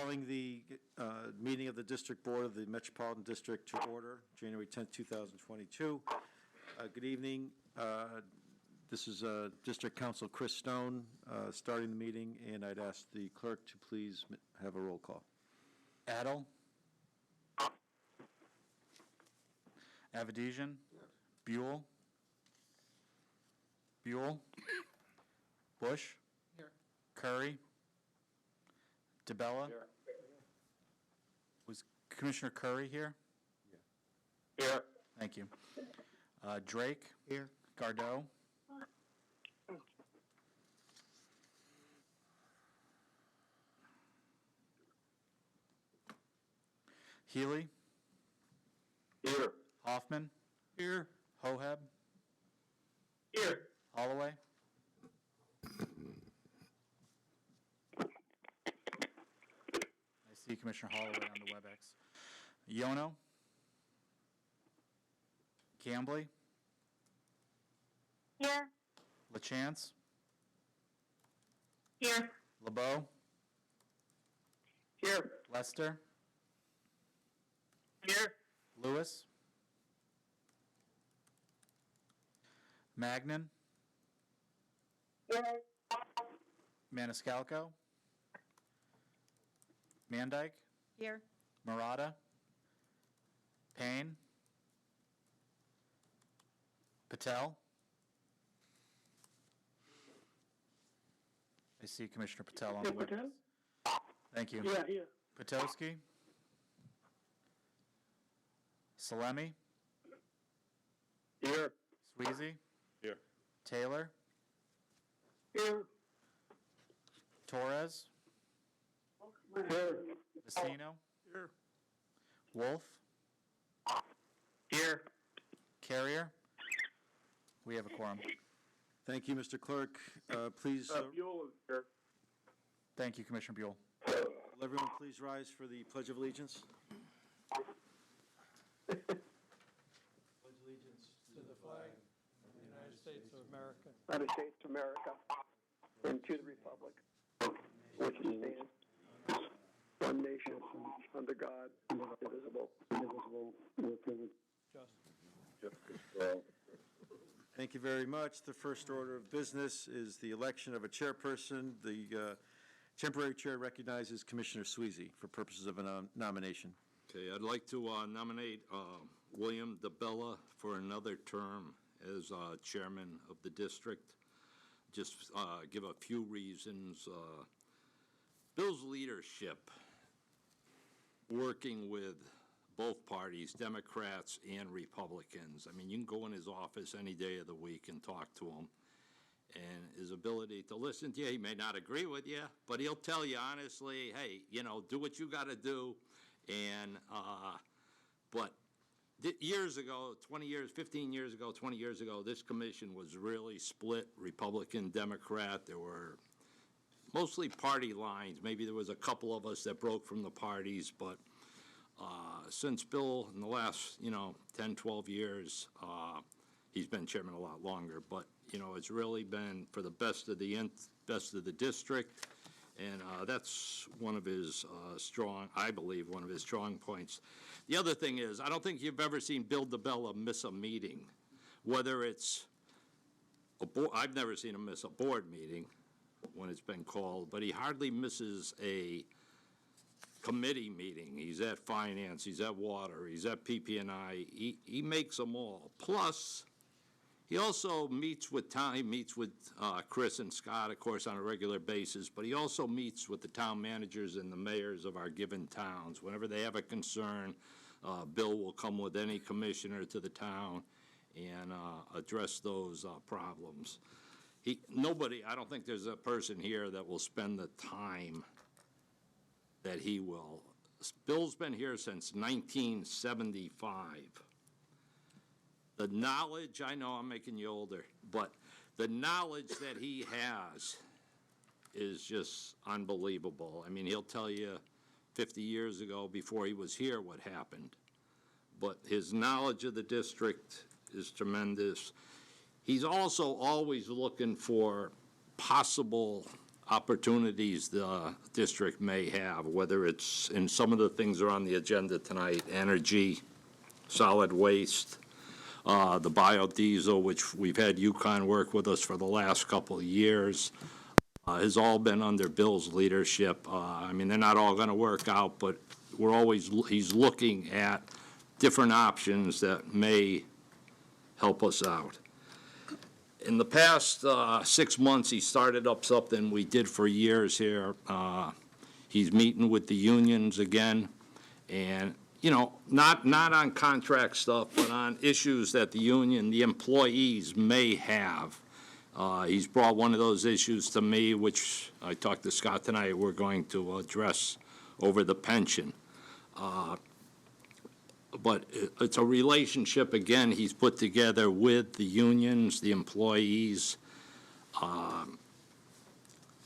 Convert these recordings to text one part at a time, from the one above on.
Calling the meeting of the District Board of the Metropolitan District to order, January 10th, 2022. Good evening. This is District Council Chris Stone starting the meeting, and I'd ask the clerk to please have a roll call. Adel. Avedisian. Buell. Buell. Bush. Here. Curry. DeBella. Here. Was Commissioner Curry here? Here. Thank you. Drake. Here. Gardeau. Healy. Here. Hoffman. Here. Hoheb. Here. Holloway. I see Commissioner Holloway on the WebEx. Yono. Cambly. Here. LaChance. Here. LeBeau. Here. Lester. Here. Lewis. Magnan. Here. Maniscalco. Mandyke. Here. Murata. Payne. Patel. I see Commissioner Patel on the web. Thank you. Yeah, here. Potowski. Salemi. Here. Sweezy. Here. Taylor. Here. Torres. Here. Vecino. Here. Wolf. Here. Carrier. We have a quorum. Thank you, Mr. Clerk. Please, Buell is here. Thank you, Commissioner Buell. will everyone please rise for the Pledge of Allegiance? Pledge allegiance to the flag of the United States of America, United States of America, and to the republic, which stands one nation, under God, indivisible, with just Thank you very much. The first order of business is the election of a chairperson. The temporary chair recognizes Commissioner Sweezy for purposes of a nomination. Okay, I'd like to nominate William DeBella for another term as chairman of the district. Just give a few reasons. Bill's leadership, working with both parties, Democrats and Republicans. I mean, you can go in his office any day of the week and talk to him. And his ability to listen to you, he may not agree with you, but he'll tell you honestly, hey, you know, do what you got to do. And, but years ago, 20 years, 15 years ago, 20 years ago, this commission was really split Republican, Democrat. There were mostly party lines. Maybe there was a couple of us that broke from the parties, but since Bill, in the last, 10, 12 years, he's been chairman a lot longer, but, it's really been for the best of the district, and that's one of his I believe, one of his strong points. The other thing is, I don't think you've ever seen Bill DeBella miss a meeting, whether it's I've never seen him miss a board meeting when it's been called, but he hardly misses a committee meeting. He's at finance, he's at water, he's at PP&I. He makes them all. Plus, he also meets with Chris and Scott, of course, on a regular basis, but he also meets with the town managers and the mayors of our given towns. Whenever they have a concern, Bill will come with any commissioner to the town and address those problems. I don't think there's a person here that will spend the time that he will. Bill's been here since 1975. The knowledge, I know I'm making you older, but the knowledge that he has is just unbelievable. I mean, he'll tell you 50 years ago, before he was here, what happened. But his knowledge of the district is tremendous. He's also always looking for possible opportunities the district may have, whether it's, and some of the things are on the agenda tonight, energy, solid waste, the biodiesel, which we've had UConn work with us for the last couple of years, has all been under Bill's leadership. I mean, they're not all going to work out, but he's looking at different options that may help us out. In the past 6 months, he started up something we did for years here. He's meeting with the unions again, and, you know, not on contract stuff, but on issues that the employees may have. He's brought one of those issues to me, which I talked to Scott tonight, we're going to address over the pension. But it's a relationship, again, he's put together with the unions, the employees.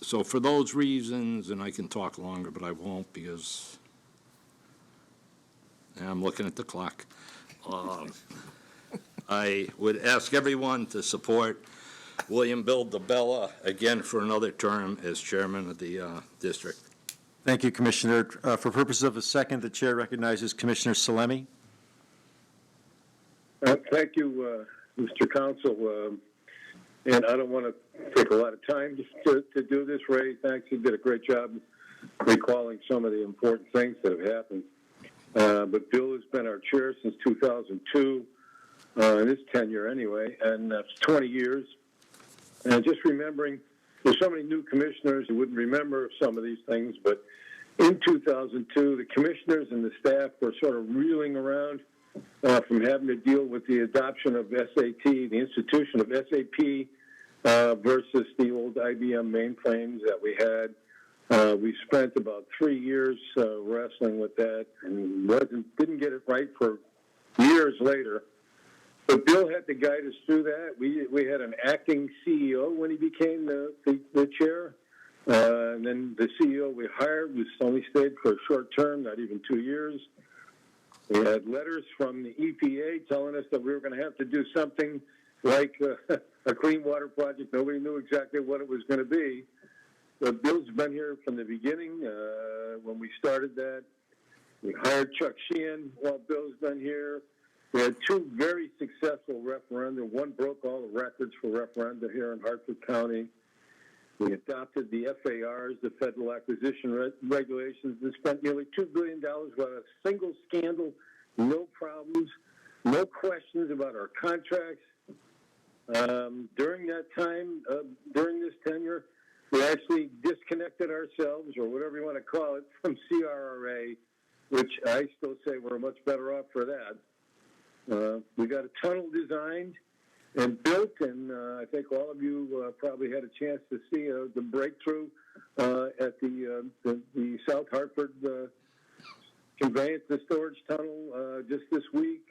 So for those reasons, and I can talk longer, but I won't because I'm looking at the clock. I would ask everyone to support William Bill DeBella again for another term as chairman of the district. Thank you, Commissioner. For purposes of a second, the chair recognizes Commissioner Salemi. Thank you, Mr. Counsel. And I don't want to take a lot of time to do this, Ray. Thanks. You did a great job recalling some of the important things that have happened. But Bill has been our chair since 2002, in his tenure anyway, and that's 20 years. And just remembering, there's so many new commissioners who wouldn't remember some of these things, but in 2002, the commissioners and the staff were sort of reeling around from having to deal with the adoption of SAT, the institution of SAP versus the old IBM mainframes that we had. We spent about 3 years wrestling with that and didn't get it right for years later. But Bill had to guide us through that. We had an acting CEO when he became the chair. And then the CEO we hired was only stayed for a short term, not even 2 years. We had letters from the EPA telling us that we were going to have to do something like a clean water project. Nobody knew exactly what it was going to be. But Bill's been here from the beginning when we started that. We hired Chuck Sheehan while Bill's been here. We had 2 very successful referenda. One broke all the records for referenda here in Hartford County. We adopted the FARs, the Federal Acquisition Regulations, and spent nearly $2 billion without a single scandal, no problems, no questions about our contracts. During that time, during this tenure, we actually disconnected ourselves, or whatever you want to call it, from CRRA, which I still say we're much better off for that. We got a tunnel designed and built, and I think all of you probably had a chance to see the breakthrough at the South Hartford conveyance and storage tunnel just this week.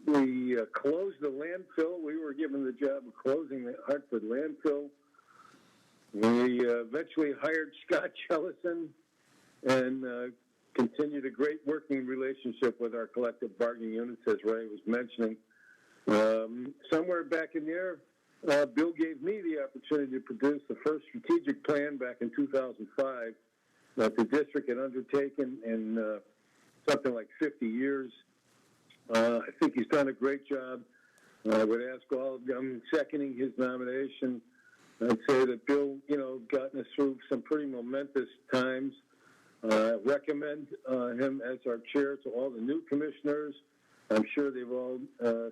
We closed the landfill. We were given the job of closing the Hartford landfill. We eventually hired Scott Jellison and continued a great working relationship with our collective bargaining units, as Ray was mentioning. Somewhere back in there, Bill gave me the opportunity to produce the first strategic plan back in 2005 that the district had undertaken in something like 50 years. I think he's done a great job. I would ask all of them seconding his nomination. I'd say that Bill, gotten us through some pretty momentous times. Recommend him as our chair to all the new commissioners. I'm sure they've all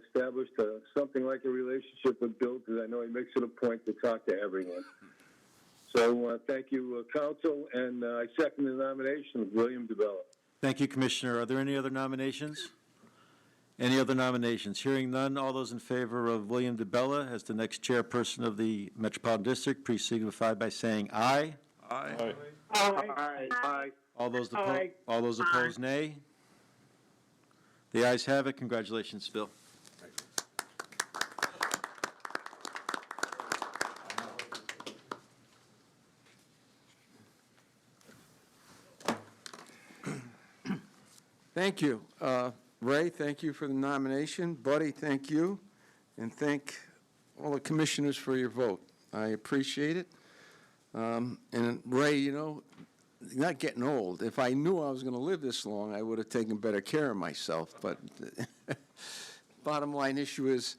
established something like a relationship with Bill, because I know he makes it a point to talk to everyone. So thank you, Council, and I second the nomination of William DeBella. Thank you, Commissioner. Are there any other nominations? Any other nominations? Hearing none, all those in favor of William DeBella as the next chairperson of the Metropolitan District, please signify by saying aye. Aye. Aye. All those Aye. all those opposed, nay. The ayes have it. Congratulations, Bill. Thank you. Ray, thank you for the nomination. Buddy, thank you. And thank all the commissioners for your vote. I appreciate it. And Ray, you know, not getting old. If I knew I was going to live this long, I would have taken better care of myself. But bottom line issue is,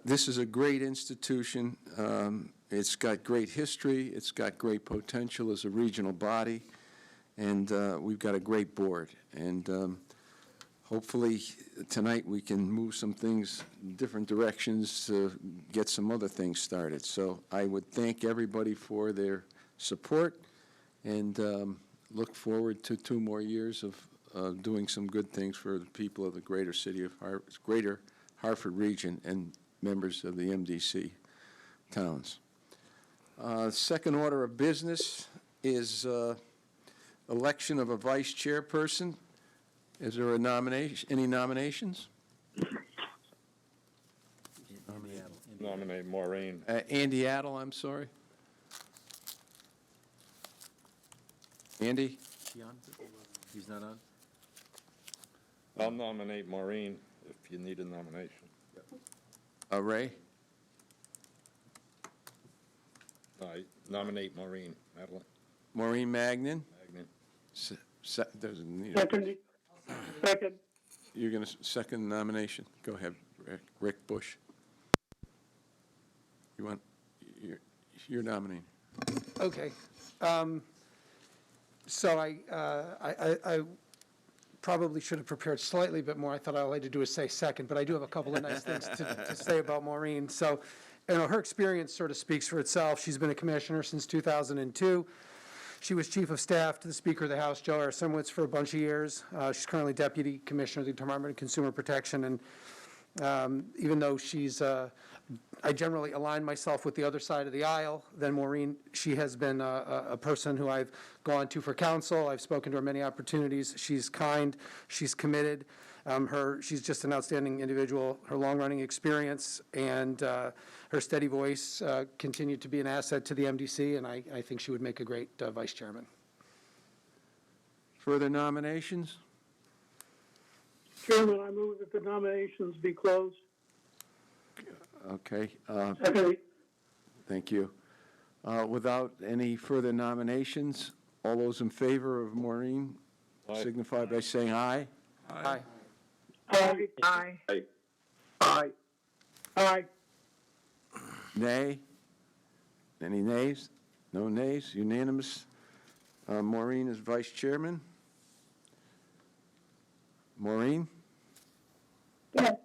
this is a great institution. It's got great history. It's got great potential as a regional body. And we've got a great board. And hopefully tonight we can move some things in different directions to get some other things started. So I would thank everybody for their support and look forward to 2 more years of doing some good things for the people of the greater city of greater Hartford region and members of the MDC towns. Second order of business is election of a vice chairperson. Is there a nomination? Any nominations? Nominate Maureen. Andy Adel, I'm sorry. Andy? He's not on? I'll nominate Maureen if you need a nomination. Ray? I nominate Maureen Madeline. Maureen Magnan? Magnan. Doesn't need it. Second. You're going to second nomination. Go ahead, Rick Bush. You want, you're nominating. Okay. So I probably should have prepared slightly bit more. I thought all I had to do was say second, but I do have a couple of nice things to say about Maureen. So, you know, her experience sort of speaks for itself. She's been a commissioner since 2002. She was chief of staff to the Speaker of the House, Joe Arsimowitz, for a bunch of years. She's currently deputy commissioner of the Department of Consumer Protection. And even though I generally align myself with the other side of the aisle than Maureen, she has been a person who I've gone to for counsel. I've spoken to her many opportunities. She's kind. She's committed. She's just an outstanding individual. Her long-running experience and her steady voice continue to be an asset to the MDC, and I think she would make a great vice chairman. Further nominations? Chairman, I move that the nominations be closed. Okay, Second. thank you. Without any further nominations, all those in favor of Maureen Aye. signify by saying aye. Aye. Aye. Aye. Aye. Aye. Nay? Any nays? No nays? Unanimous. Maureen is vice chairman. Maureen? Yes.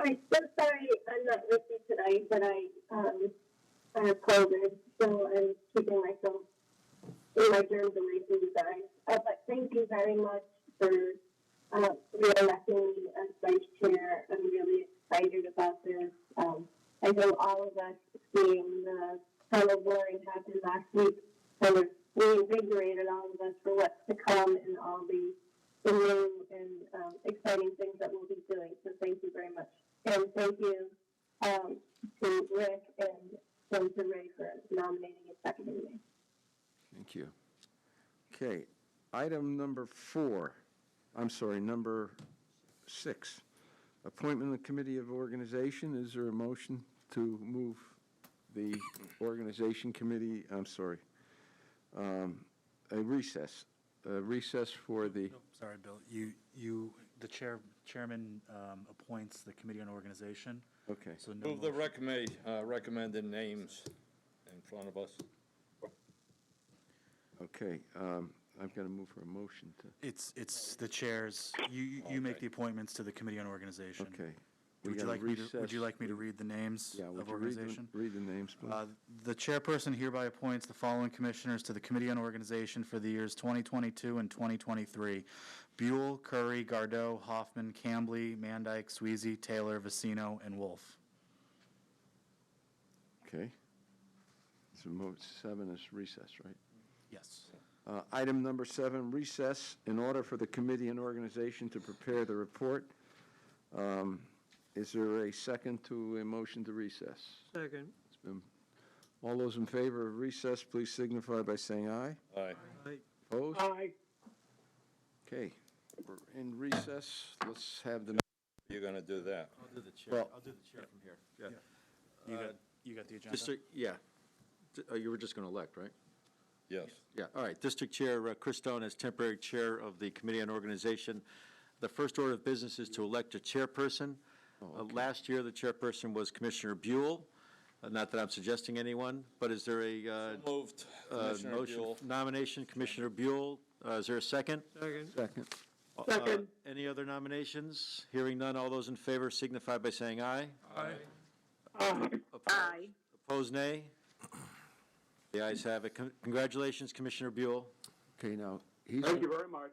I'm so sorry I'm not with you tonight, but I have COVID, so I'm keeping myself in my germs away from you guys. But thank you very much for re-electing me as vice chair. I'm really excited about this. I know all of us seeing the tunnel boring happen last week kind of reinvigorated all of us for what's to come and all the new and exciting things that we'll be doing. So thank you very much. And thank you to Rick and to Ray for nominating and seconding me. Thank you. Okay, item number 6. Appointment of the Committee of Organization. Is there a motion to move the Organization Committee, a recess for the... Nope, sorry, Bill. The chairman appoints the Committee on Organization. Okay. So no Move the motion. recommended names in front of us. Okay, I've got to move for a motion to... It's the chairs. You make the appointments to the Committee on Organization. Okay. Would you like me to read the names Yeah, would of you organization? read the names, please? The chairperson hereby appoints the following commissioners to the Committee on Organization for the years 2022 and 2023. Buell, Curry, Gardeau, Hoffman, Cambley, Mandyke, Sweezy, Taylor, Vicino, and Wolf. Okay. So move 7 is recess, right? Yes. Item number 7, recess, in order for the Committee and Organization to prepare the report. Is there a second to a motion to recess? Second. It's been, all those in favor of recess, please signify by saying aye. Aye. Opposed? Aye. Okay, we're in recess. Let's have the... You're going to do that. I'll do the chair. Well- I'll do the chair from here. You got the agenda? District, yeah. You were just going to elect, right? Yes. Yeah, all right. District Chair Chris Stone as temporary chair of the Committee on Organization. The first order of business is to elect a chairperson. Last year, the chairperson was Commissioner Buell. Not that I'm suggesting anyone, but is there a Moved. Commissioner motion, Buell. nomination, Commissioner Buell? Is there a second? Second. Second. Any other nominations? Hearing none, all those in favor signify by saying aye. Aye. Aye. Opposed, nay? The ayes have it. Congratulations, Commissioner Buell. Okay, now, Thank you very much.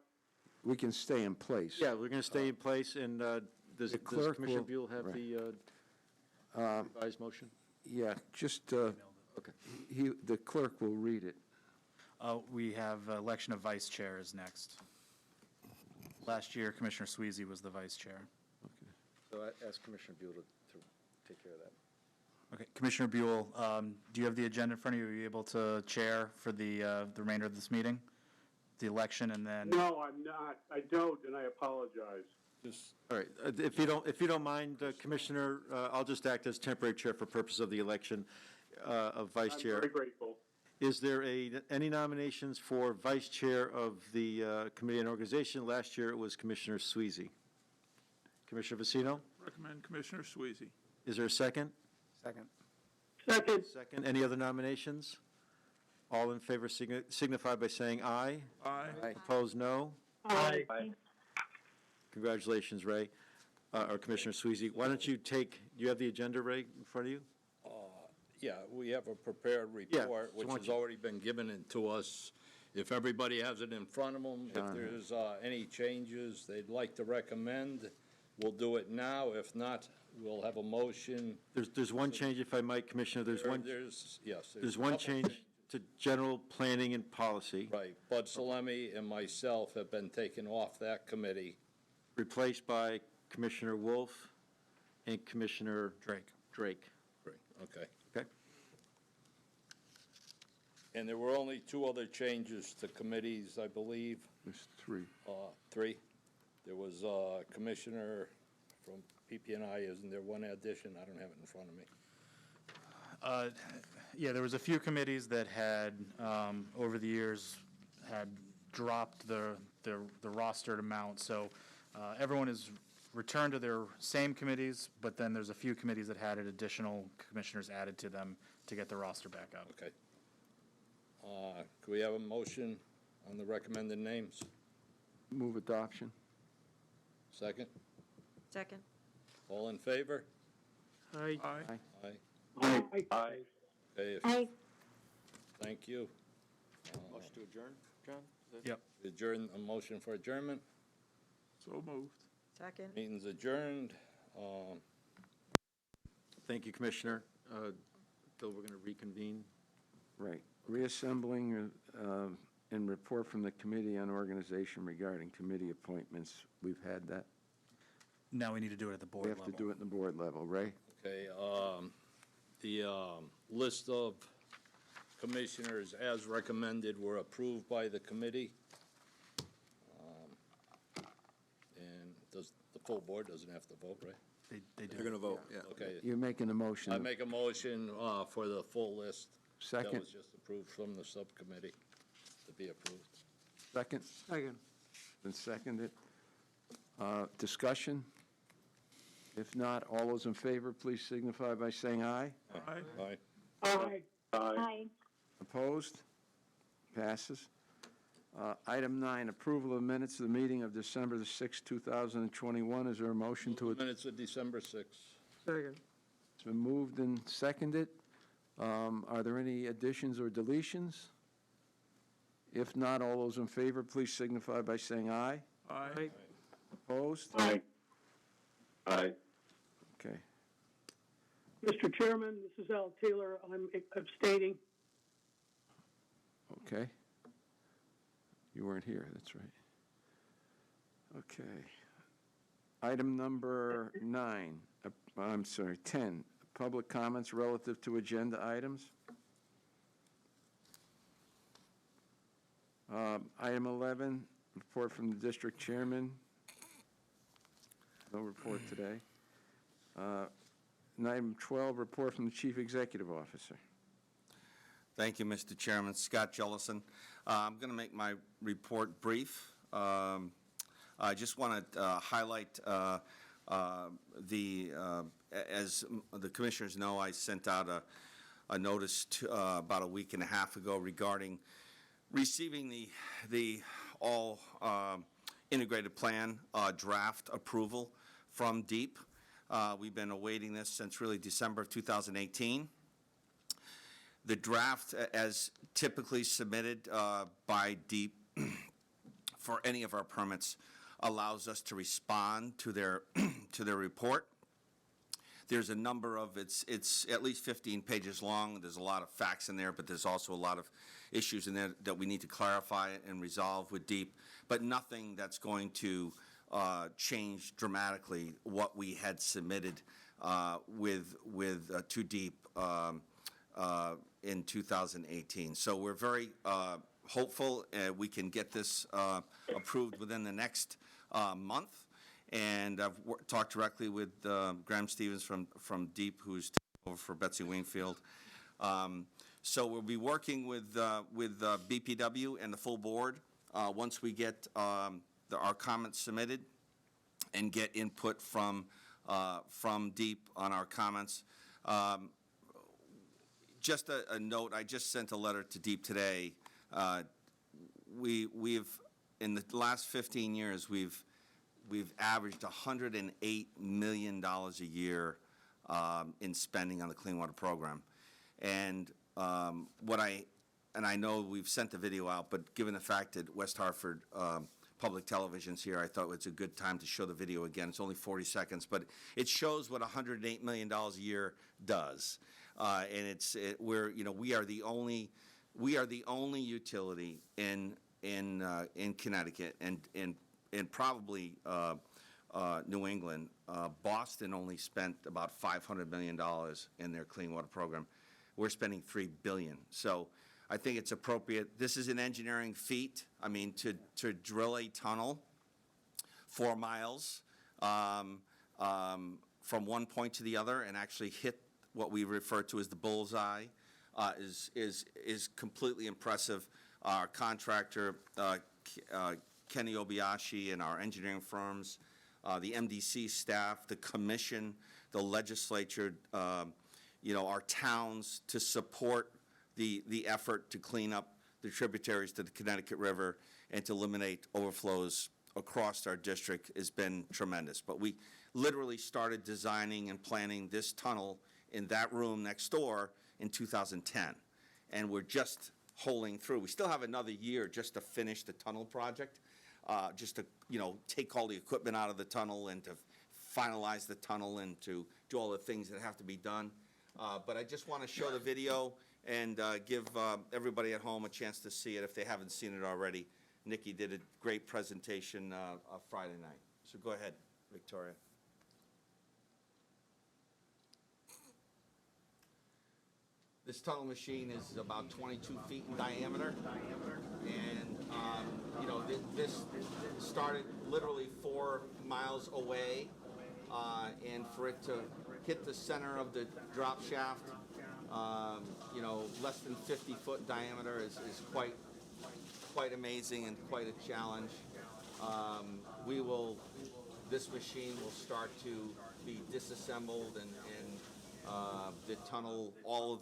we can stay in place. Yeah, we're going to stay in place, and does clerk Commissioner will- Buell have right. the revised motion? Yeah, just, Okay. the clerk will read it. We have election of vice chair is next. Last year, Commissioner Sweezy was the vice chair. So I ask Commissioner Buell to take care of that. Okay, Commissioner Buell, do you have the agenda in front of you? Are you able to chair for the remainder of this meeting? The election and then? No, I'm not. I don't, and I apologize. Just All right, if you don't mind, Commissioner, I'll just act as temporary chair for purpose of the election of vice I'm chair. very grateful. Is there any nominations for vice chair of the Committee on Organization? Last year, it was Commissioner Sweezy. Commissioner Vecino? Recommend Commissioner Sweezy. Is there a second? Second. Second. Second. Any other nominations? All in favor signify by saying aye. Aye. Opposed, no. Aye. Congratulations, Ray, or Commissioner Sweezy. Why don't you do you have the agenda, Ray, in front of you? Yeah, we have a prepared Yeah, report, so which why don't has you- already been given in to us. If everybody has it in front of them, if there's any changes they'd like to recommend, we'll do it now. If not, we'll have a motion. There's one change, if I might, Commissioner, there's one There's a one couple change to general planning and policy, Right, Bud Salemi and myself have been taken off that committee. replaced by Commissioner Wolf and Commissioner Drake. Drake. Right, okay. Okay? And there were only two other changes to committees, I believe, There's three. three. There was Commissioner from PP&I, isn't there one addition? I don't have it in front of me. Yeah, there was a few committees that had, over the years, had dropped the rostered amount. So everyone is returned to their same committees, but then there's a few committees that had additional commissioners added to them to get the roster back up. Okay. Could we have a motion on the recommended names? Move adoption. Second? Second. All in favor? Aye. Aye. Aye. Aye. Okay, Aye. thank you. Motion to adjourn, John? Yep. Adjourn, a motion for adjournment. So moved. Second. Meeting's adjourned. Thank you, Commissioner. Bill, we're going to reconvene. Right. Reassembling and report from the Committee on Organization regarding committee appointments. We've had that. Now we need to do it at the board We level. have to do it at the board level. Ray? Okay, the list of commissioners as recommended were approved by the committee. And the full board doesn't have to vote, right? They do. You're going to vote, yeah. Okay. You're making a motion. I make a motion for the full list. That Second. was just approved from the subcommittee to be approved. Second? Second. Been seconded. Discussion? If not, all those in favor, please signify by saying aye. Aye. Aye. Aye. Aye. Opposed? Passes. Item 9, approval of minutes of the meeting of December the 6th, 2021. Is there a motion to it? Minutes of December 6th. Second. It's been moved and seconded. Are there any additions or deletions? If not, all those in favor, please signify by saying aye. Aye. Opposed? Aye. Aye. Okay. Mr. Chairman, this is Al Taylor. I'm abstaining. Okay. You weren't here, that's right. Okay. Item number 9, I'm sorry, 10, public comments relative to agenda items. Item 11, report from the district chairman. No report today. And item 12, report from the chief executive officer. Thank you, Mr. Chairman. Scott Jellison. I'm going to make my report brief. I just want to highlight as the commissioners know, I sent out a notice about a week and a half ago regarding receiving the all integrated plan draft approval from DEEP. We've been awaiting this since really December of 2018. The draft, as typically submitted by DEEP for any of our permits, allows us to respond to their to their report. There's a number of, it's at least 15 pages long. There's a lot of facts in there, but there's also a lot of issues in there that we need to clarify and resolve with DEEP, but nothing that's going to change dramatically what we had submitted to DEEP in 2018. So we're very hopeful we can get this approved within the next month. And I've talked directly with Graham Stevens from DEEP, who's taking over for Betsy Wingfield. So we'll be working with BPW and the full board once we get our comments submitted and get input from DEEP on our comments. Just a note, I just sent a letter to DEEP today. We've, in the last 15 years, we've averaged $108 million a year in spending on the Clean Water Program. And I know we've sent the video out, but given the fact that West Hartford Public Television's here, I thought it's a good time to show the video again. It's only 40 seconds, but it shows what $108 million a year does. And we are the only utility in Connecticut and probably New England. Boston only spent about $500 million in their clean water program. We're spending $3 billion. So I think it's appropriate. This is an engineering feat. I mean, to drill a tunnel 4 miles from one point to the other and actually hit what we refer to as the bullseye is completely impressive. Our contractor, Kenny Obayashi, and our engineering firms, the MDC staff, the commission, the legislature, our towns to support the effort to clean up the tributaries to the Connecticut River and to eliminate overflows across our district has been tremendous. But we literally started designing and planning this tunnel in that room next door in 2010, and we're just holding through. We still have another year just to finish the tunnel project, just to take all the equipment out of the tunnel and to finalize the tunnel and to do all the things that have to be done. But I just want to show the video and give everybody at home a chance to see it if they haven't seen it already. Nikki did a great presentation Friday night. So go ahead, Victoria. This tunnel machine is about 22 feet in diameter, and this started literally 4 miles away, and for it to hit the center of the drop shaft, less than 50-foot diameter is quite amazing and quite a challenge. This machine will start to be disassembled and the tunnel, all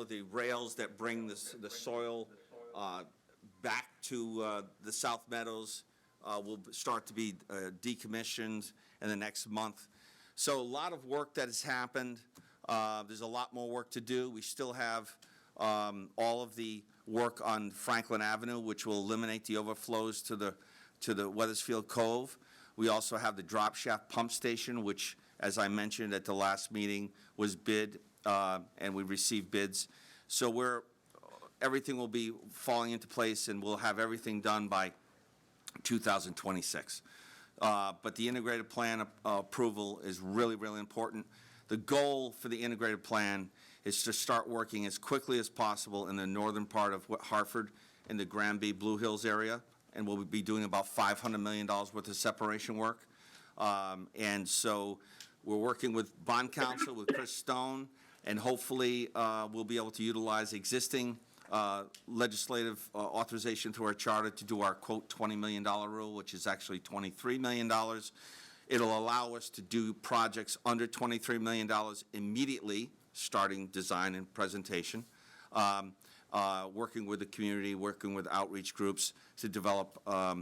of the rails that bring the soil back to the South Meadows will start to be decommissioned in the next month. So a lot of work that has happened. There's a lot more work to do. We still have all of the work on Franklin Avenue, which will eliminate the overflows to the Weathersfield Cove. We also have the drop shaft pump station, which, as I mentioned at the last meeting, was bid, and we received bids. So everything will be falling into place, and we'll have everything done by 2026. But the integrated plan approval is really, really important. The goal for the integrated plan is to start working as quickly as possible in the northern part of Hartford, in the Granby Blue Hills area, and we'll be doing about $500 million worth of separation work. And so we're working with bond counsel, with Chris Stone, And hopefully, we'll be able to utilize existing legislative authorization through our charter to do our, quote, $20 million rule, which is actually $23 million. It'll allow us to do projects under $23 million immediately, starting design and presentation, working with the community, working with outreach groups to develop a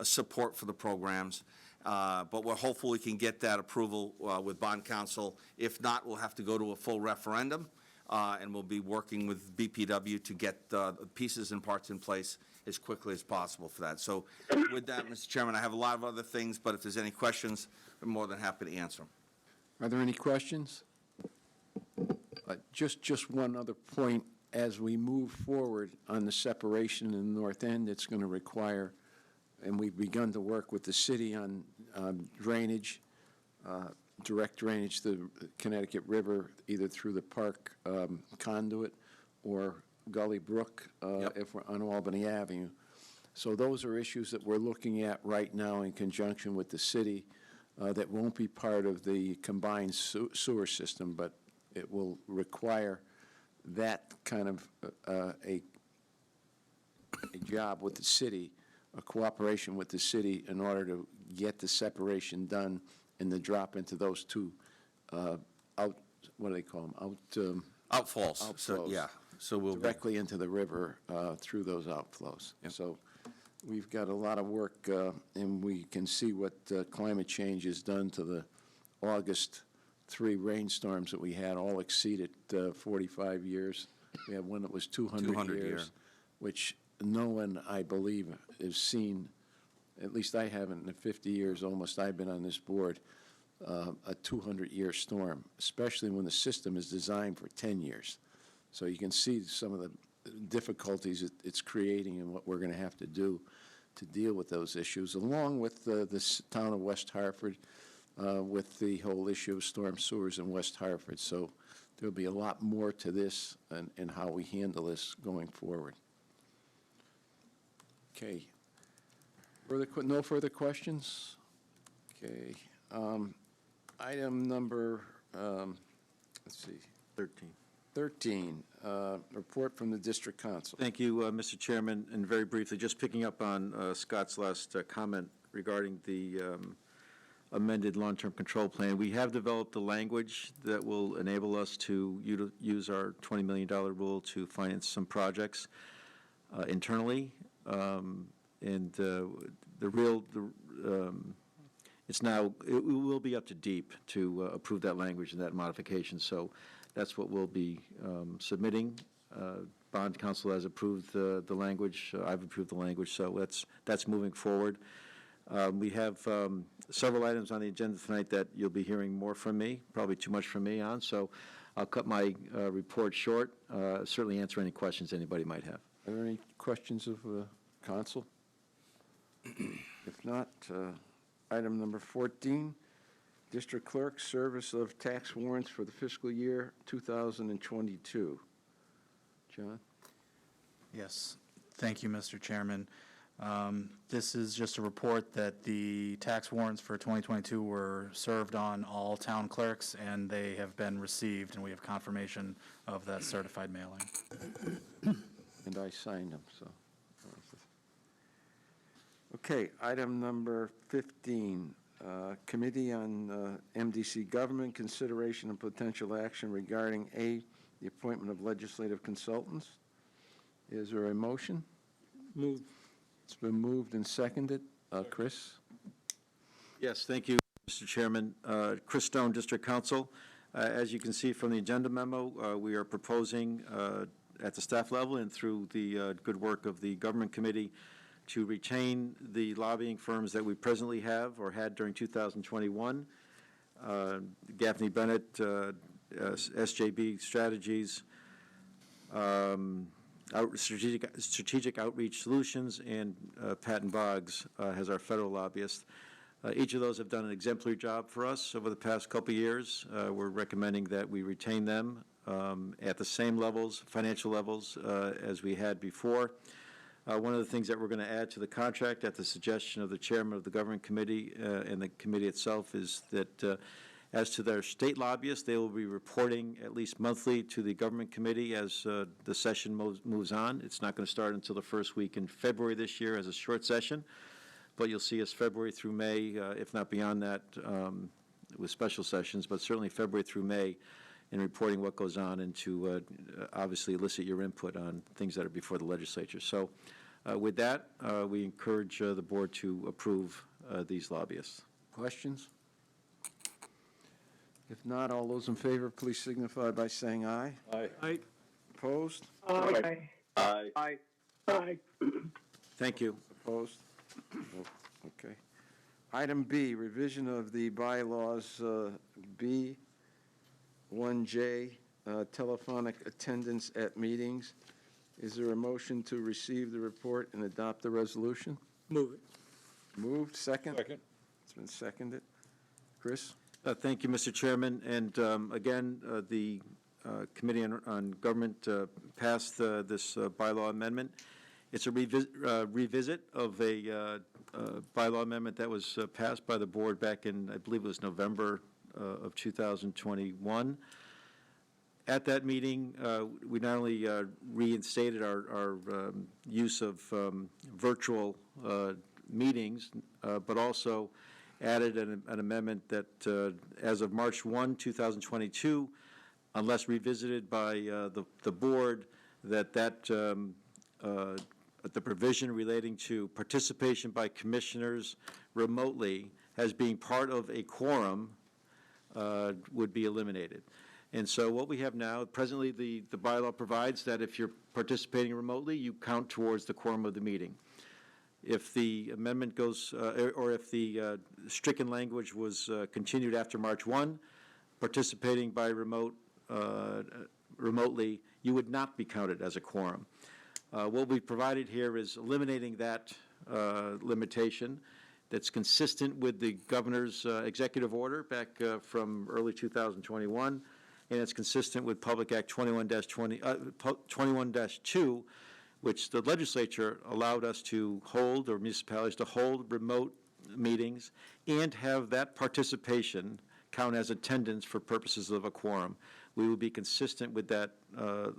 support for the programs. But we're hopeful we can get that approval with bond council. If not, we'll have to go to a full referendum, and we'll be working with BPW to get the pieces and parts in place as quickly as possible for that. So with that, Mr. Chairman, I have a lot of other things, but if there's any questions, I'm more than happy to answer them. Are there any questions? Just one other point. As we move forward on the separation in the north end, it's going to require, and we've begun to work with the city on drainage, direct drainage to the Connecticut River, either through the park conduit or Gully Brook if we're on Albany Avenue. So those are issues that we're looking at right now in conjunction with the city that won't be part of the combined sewer system, but it will require that kind of a job with the city, a cooperation with the city in order to get the separation done and the drop into those two what do they call them? Outfalls. So, yeah. So we'll Directly into the river through those outflows. Yep. So we've got a lot of work, and we can see what climate change has done to the August 3 rainstorms that we had, all exceeded 45 years. We had one that was 200 years, which no one, I believe, has seen, at least I haven't in the 50 years almost I've been on this board, a 200-year storm, especially when the system is designed for 10 years. So you can see some of the difficulties it's creating and what we're going to have to do to deal with those issues, along with the town of West Hartford, with the whole issue of storm sewers in West Hartford. So there'll be a lot more to this and how we handle this going forward. Okay. No further questions? Okay. Item number, let's see. 13, report from the district council. Thank you, Mr. Chairman, and very briefly, just picking up on Scott's last comment regarding the amended long-term control plan. We have developed a language that will enable us to use our $20 million rule to finance some projects internally. It will be up to DEEP to approve that language and that modification. So that's what we'll be submitting. Bond council has approved the language. I've approved the language. So that's moving forward. We have several items on the agenda tonight that you'll be hearing more from me, probably too much from me on. So I'll cut my report short. Certainly answer any questions anybody might have. Are there any questions of council? If not, item number 14, District Clerk, service of tax warrants for the fiscal year 2022. John? Yes, thank you, Mr. Chairman. This is just a report that the tax warrants for 2022 were served on all town clerks, and they have been received, and we have confirmation of that certified mailing. And I signed them, so. Okay, item number 15, Committee on MDC Government, consideration and potential action regarding the appointment of legislative consultants. Is there a motion? Move. It's been moved and seconded. Chris? Yes, thank you, Mr. Chairman. Chris Stone, District Council. As you can see from the agenda memo, we are proposing at the staff level and through the good work of the Government Committee to retain the lobbying firms that we presently have or had during 2021. Gaffney Bennett, SJB Strategies, Strategic Outreach Solutions, and Patton Boggs as our federal lobbyist. Each of those have done an exemplary job for us over the past couple of years. We're recommending that we retain them at the same levels, financial levels, as we had before. One of the things that we're going to add to the contract at the suggestion of the chairman of the Government Committee and the committee itself is that As to their state lobbyists, they will be reporting at least monthly to the Government Committee as the session moves on. It's not going to start until the first week in February this year as a short session, but you'll see us February through May, if not beyond that, with special sessions, but certainly February through May in reporting what goes on and to obviously elicit your input on things that are before the legislature. So with that, we encourage the board to approve these lobbyists. Questions? If not, all those in favor, please signify by saying aye. Aye. Aye. Opposed? Aye. Aye. Aye. Thank you. Opposed? Oh, okay. Item B, revision of the bylaws, B1J, telephonic attendance at meetings. Is there a motion to receive the report and adopt the resolution? Move it. Moved, second? Second. It's been seconded. Chris? Thank you, Mr. Chairman. And again, the Committee on Government passed this bylaw amendment. It's a revisit of a bylaw amendment that was passed by the board back in, I believe it was November of 2021. At that meeting, we not only reinstated our use of virtual meetings, but also added an amendment that as of March 1, 2022, unless revisited by the board, that the provision relating to participation by commissioners remotely as being part of a quorum would be eliminated. And so what we have now, presently the bylaw provides that if you're participating remotely, you count towards the quorum of the meeting. If the amendment goes, or if the stricken language was continued after March 1, participating by remotely, you would not be counted as a quorum. What we've provided here is eliminating that limitation that's consistent with the governor's executive order back from early 2021, and it's consistent with Public Act 21-2, which the legislature allowed us to hold, or municipalities to hold, remote meetings and have that participation count as attendance for purposes of a quorum. We will be consistent with that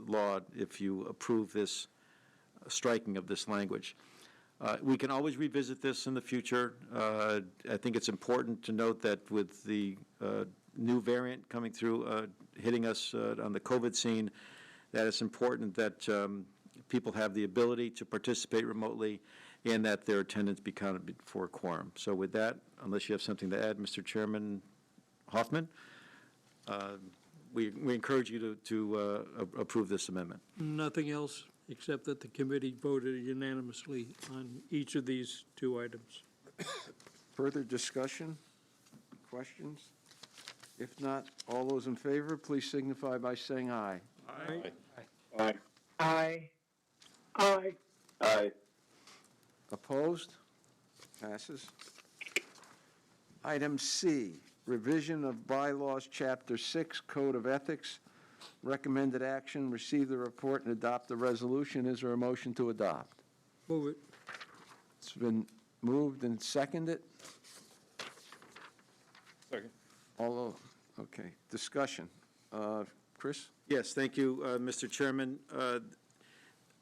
law if you approve this striking of this language. We can always revisit this in the future. I think it's important to note that with the new variant coming through, hitting us on the COVID scene, that it's important that people have the ability to participate remotely and that their attendance be counted for a quorum. So with that, unless you have something to add, Mr. Chairman Hoffman, we encourage you to approve this amendment. Nothing else, except that the committee voted unanimously on each of these two items. Further discussion? Questions? If not, all those in favor, please signify by saying aye. Aye. Aye. Aye. Aye. Aye. Opposed? Passes. Item C, revision of Bylaws, Chapter 6, Code of Ethics. Recommended action, receive the report and adopt the resolution. Is there a motion to adopt? Move it. It's been moved and seconded. Second. Okay, discussion. Chris? Yes, thank you, Mr. Chairman.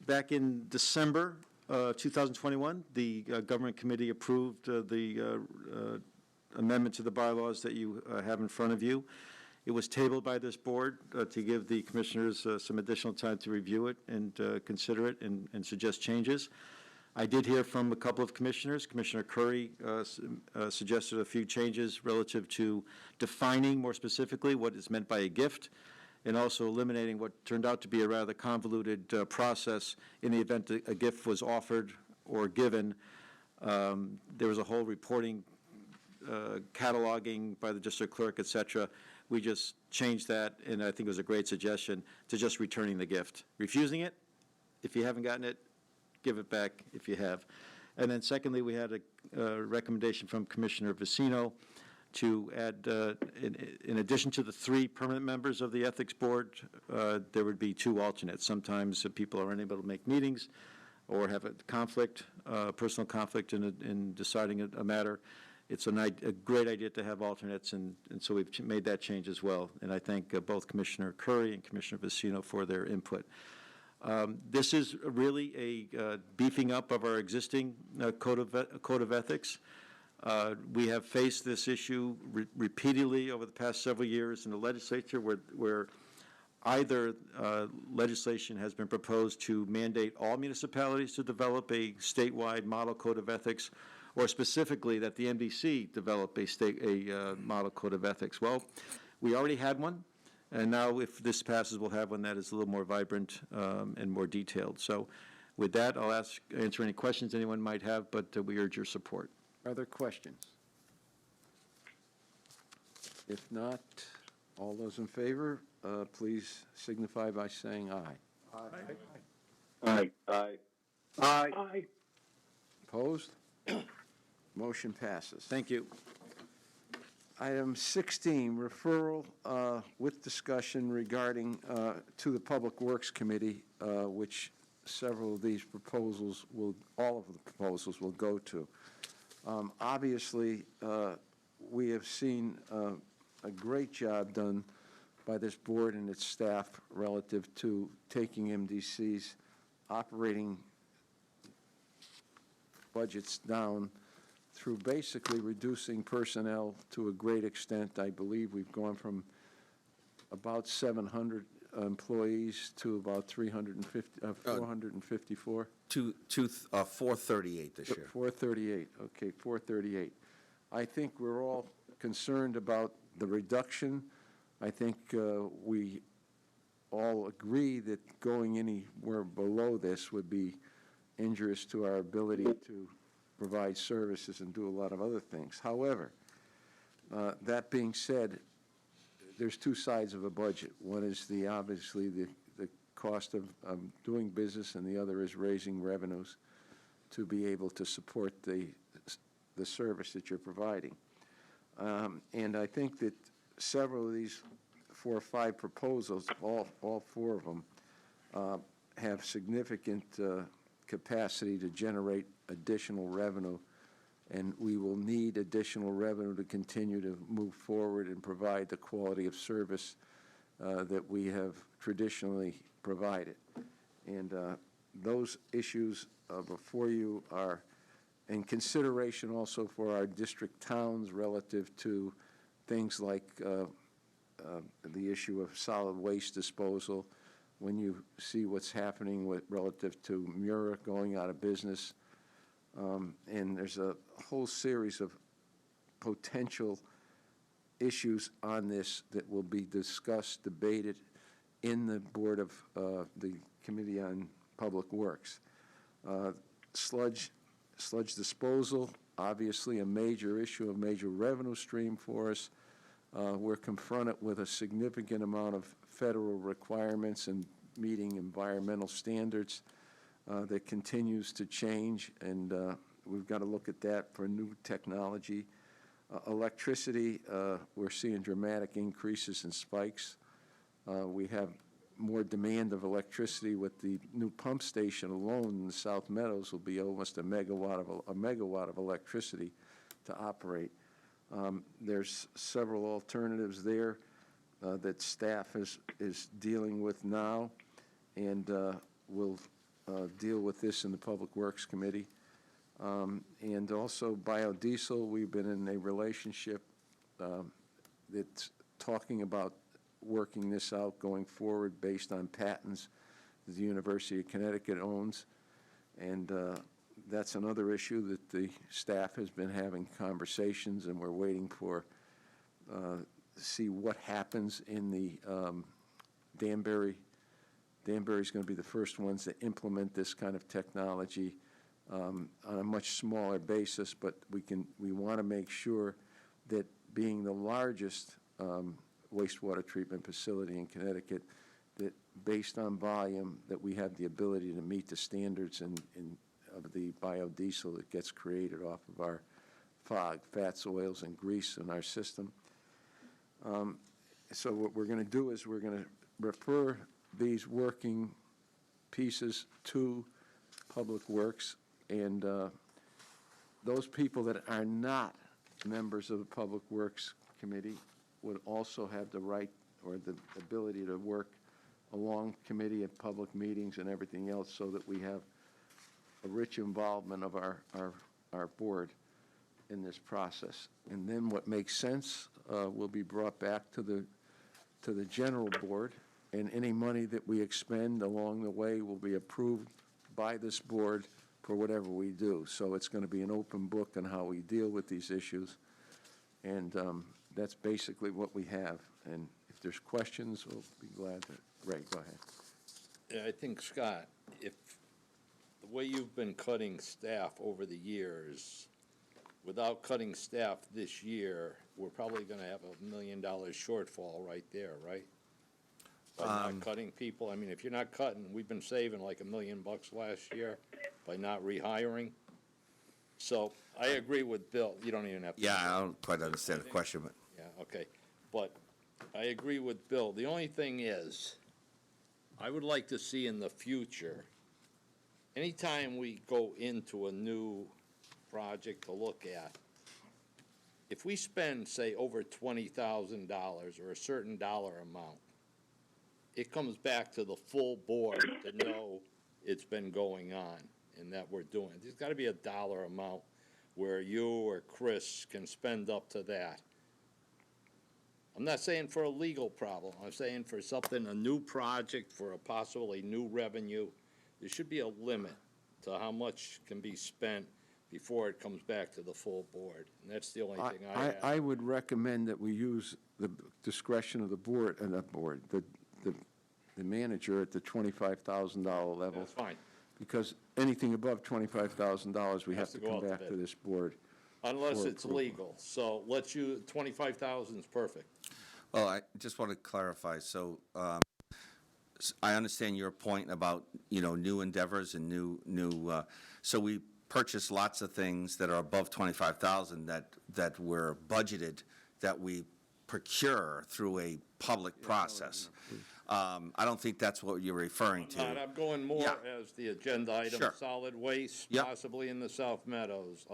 Back in December 2021, the Government Committee approved the amendment to the bylaws that you have in front of you. It was tabled by this board to give the commissioners some additional time to review it and consider it and suggest changes. I did hear from a couple of commissioners. Commissioner Curry suggested a few changes relative to defining more specifically what is meant by a gift, and also eliminating what turned out to be a rather convoluted process in the event that a gift was offered or given. There was a whole reporting, cataloging by the district clerk, et cetera. We just changed that, and I think it was a great suggestion, to just returning the gift. Refusing it, if you haven't gotten it, give it back if you have. And then secondly, we had a recommendation from Commissioner Vicino to add, in addition to the 3 permanent members of the Ethics Board, there would be 2 alternates. Sometimes people are unable to make meetings or have a conflict, personal conflict in deciding a matter, it's a great idea to have alternates, and so we've made that change as well. And I thank both Commissioner Curry and Commissioner Vecino for their input. This is really a beefing up of our existing code of ethics. We have faced this issue repeatedly over the past several years in the legislature where either legislation has been proposed to mandate all municipalities to develop a statewide model code of ethics, or specifically that the MDC develop a model code of ethics. Well, we already had one, and now if this passes, we'll have one that is a little more vibrant and more detailed. So with that, I'll answer any questions anyone might have, but we urge your support. Are there questions? If not, all those in favor, please signify by saying aye. Aye. Aye. Aye. Opposed? Motion passes. Thank you. Item 16, referral with discussion regarding to the Public Works Committee, which several of these proposals all of the proposals will go to. Obviously, we have seen a great job done by this board and its staff relative to taking MDC's operating budgets down through basically reducing personnel to a great extent. I believe we've gone from about 700 employees to about 454. To 438 this year. 438, okay, 438. I think we're all concerned about the reduction. I think we all agree that going anywhere below this would be injurious to our ability to provide services and do a lot of other things. However, that being said, there's two sides of a budget. One is obviously the cost of doing business, and the other is raising revenues to be able to support the service that you're providing. And I think that several of these 4 or 5 proposals, all 4 of them, have significant capacity to generate additional revenue, and we will need additional revenue to continue to move forward and provide the quality of service that we have traditionally provided. And those issues before you are in consideration also for our district towns relative to things like the issue of solid waste disposal. When you see what's happening relative to Mura going out of business, and there's a whole series of potential issues on this that will be discussed, debated in the board of the Committee on Public Works. Sludge disposal, obviously a major issue, a major revenue stream for us. We're confronted with a significant amount of federal requirements and meeting environmental standards that continues to change, and we've got to look at that for new technology. Electricity, we're seeing dramatic increases in spikes. We have more demand of electricity with the new pump station alone in the South Meadows will be almost a megawatt of electricity to operate. There's several alternatives there that staff is dealing with now, and will deal with this in the Public Works Committee. And also biodiesel, we've been in a relationship that's talking about working this out going forward based on patents that the University of Connecticut owns. And that's another issue that the staff has been having conversations, and we're waiting for see what happens in the Danbury. Danbury's going to be the first ones to implement this kind of technology on a much smaller basis, but we want to make sure that being the largest wastewater treatment facility in Connecticut, that based on volume, that we have the ability to meet the standards of the biodiesel that gets created off of our fog, fats, oils, and grease in our system. So what we're going to do is we're going to refer these working pieces to Public Works, and those people that are not members of the Public Works Committee would also have the right or the ability to work along committee at public meetings and everything else, so that we have a rich involvement of our board in this process. And then what makes sense will be brought back to the general board, and any money that we expend along the way will be approved by this board for whatever we do. So it's going to be an open book on how we deal with these issues, and that's basically what we have. And if there's questions, we'll be glad to. Ray, go ahead. Yeah, I think, Scott, if the way you've been cutting staff over the years, without cutting staff this year, we're probably gonna have $1 million shortfall right there, right? By not cutting people. I mean, if you're not cutting, we've been saving like $1 million last year by not rehiring. So I agree with Bill. You don't even have to. Yeah, I don't quite understand the question, but. Yeah, okay. But I agree with Bill. The only thing is, I would like to see in the future, anytime we go into a new project to look at, if we spend, say, over $20,000 or a certain dollar amount, it comes back to the full board to know it's been going on and that we're doing it. There's got to be a dollar amount where you or Chris can spend up to that. I'm not saying for a legal problem. I'm saying for something, a new project, for a possibly new revenue. There should be a limit to how much can be spent before it comes back to the full board. And that's the only thing I have. I would recommend that we use the discretion of the board, the manager at the $25,000 level. That's fine. Because anything above $25,000, we have to to go come out to back bid. to this board. Unless for it's approval. legal. So let's use, 25,000 is perfect. Well, I just want to clarify, so I understand your point about, new endeavors and new, so we purchase lots of things that are above 25,000 that were budgeted, that we procure through a public process. I don't think that's what you're referring to. I'm going more Yeah. as the agenda item, Sure. solid waste, Yep. possibly in the South Meadows.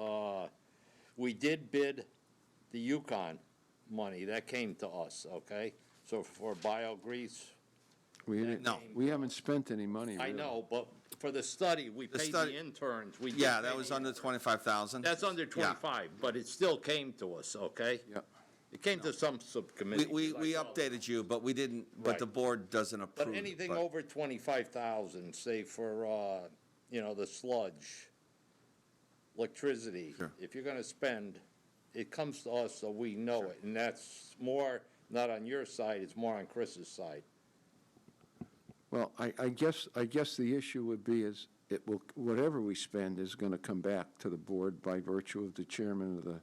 We did bid the Yukon money, that came to us, okay? So for biogrease, No. We haven't spent any money, I really. know, but for the study, we paid study- the interns. We did Yeah, pay that was the under interns. 25,000. That's under Yeah. 25, but it still came to us, okay? Yep. It came to some subcommittee. We 'cause I saw it. updated you, but we didn't, but Right. the board doesn't approve. But anything but- over 25,000, say for, the sludge, electricity, Sure. if you're gonna spend, it comes to us so we know it. And that's more, not on your side, it's more on Chris's side. Well, I guess the issue would be is, whatever we spend is going to come back to the board by virtue of the chairman of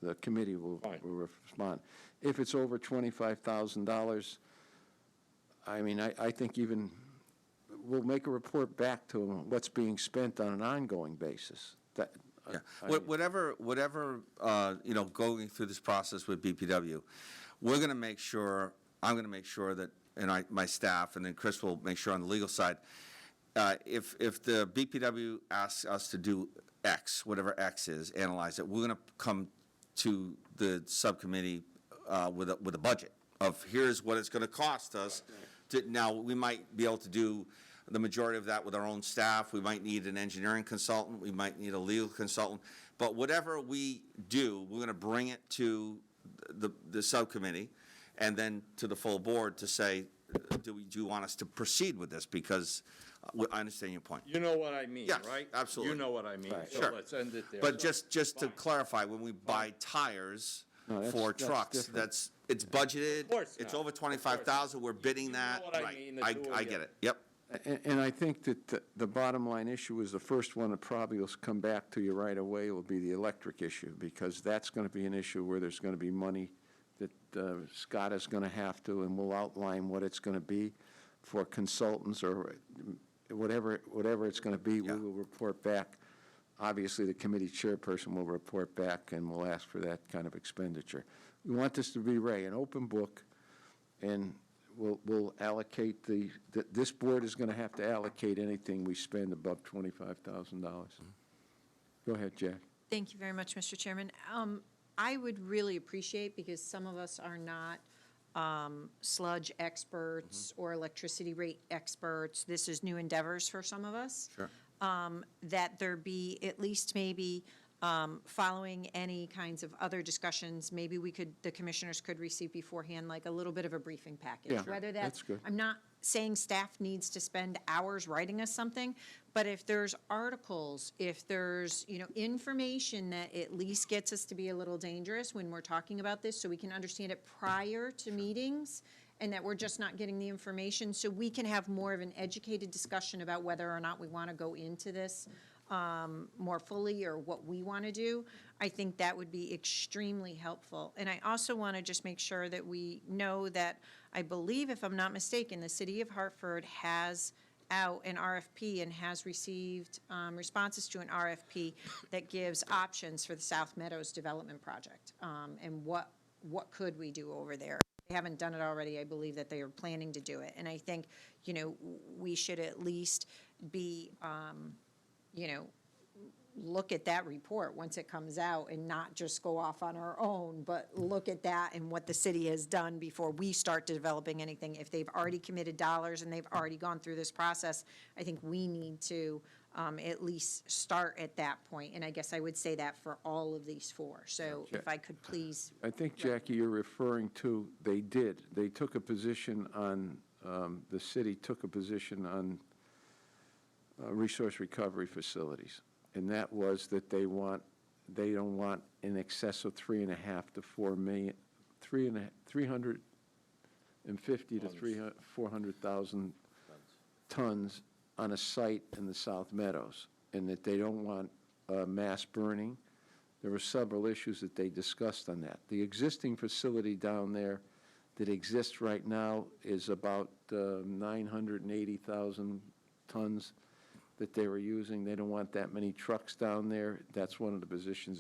the committee will Fine. respond. If it's over $25,000, I mean, I think even, we'll make a report back to them, what's being spent on an ongoing basis. That, Yeah, I mean- whatever, going through this process with BPW, we're going to make sure, I'm going to make sure that, and my staff, and then Chris will make sure on the legal side, if the BPW asks us to do X, whatever X is, analyze it, we're going to come to the subcommittee with a budget of here's what it's going to cost us. Now, we might be able to do the majority of that with our own staff. We might need an engineering consultant. We might need a legal consultant. But whatever we do, we're going to bring it to the subcommittee and then to the full board to say, do you want us to proceed with this? Because I understand your point. You know what I mean, Yes, right? absolutely. You know what I mean. Right. So Sure. let's end it there. But just to clarify, when we buy tires No, that's- for that's trucks, different. it's budgeted. Of course It's not. over 25,000, we're bidding You know that. what I Right. mean, the two of I you. get it, yep. And I think that the bottom line issue is the first one that probably will come back to you right away will be the electric issue, because that's going to be an issue where there's going to be money that Scott is going to have to, and we'll outline what it's going to be for consultants or whatever it's going to be. We Yeah. will report back. Obviously, the committee chairperson will report back, and we'll ask for that kind of expenditure. We want this to be, Ray, an open book, and we'll allocate this board is going to have to allocate anything we spend above $25,000. Go ahead, Jack. Thank you very much, Mr. Chairman. I would really appreciate, because some of us are not sludge experts or electricity rate experts, this is new endeavors for some of us. Sure. That there be at least maybe, following any kinds of other discussions, maybe the commissioners could receive beforehand, like a little bit of a briefing package. Yeah, Whether that's good. I'm not saying staff needs to spend hours writing us something, but if there's articles, if there's, information that at least gets us to be a little dangerous when we're talking about this, so we can understand it prior to meetings, and that we're just not getting the information, so we can have more of an educated discussion about whether or not we want to go into this more fully, or what we want to do, I think that would be extremely helpful. And I also want to just make sure that we know that, I believe, if I'm not mistaken, the city of Hartford has out an RFP and has received responses to an RFP that gives options for the South Meadows Development Project, and what could we do over there. They haven't done it already. I believe that they are planning to do it. And I think, we should at least be, look at that report once it comes out, and not just go off on our own, but look at that and what the city has done before we start developing anything. If they've already committed dollars and they've already gone through this process, I think we need to at least start at that point. And I guess I would say that for all of these four. So if I could please. I think, Jackie, you're referring to, they took a position on, the city took a position on resource recovery facilities. And that was that they don't want in excess of 3.5 to 4 million, 350 to 400,000 tons on a site in the South Meadows, and that they don't want mass burning. There were several issues that they discussed on that. The existing facility down there that exists right now is about 980,000 tons that they were using. They don't want that many trucks down there. That's one of the positions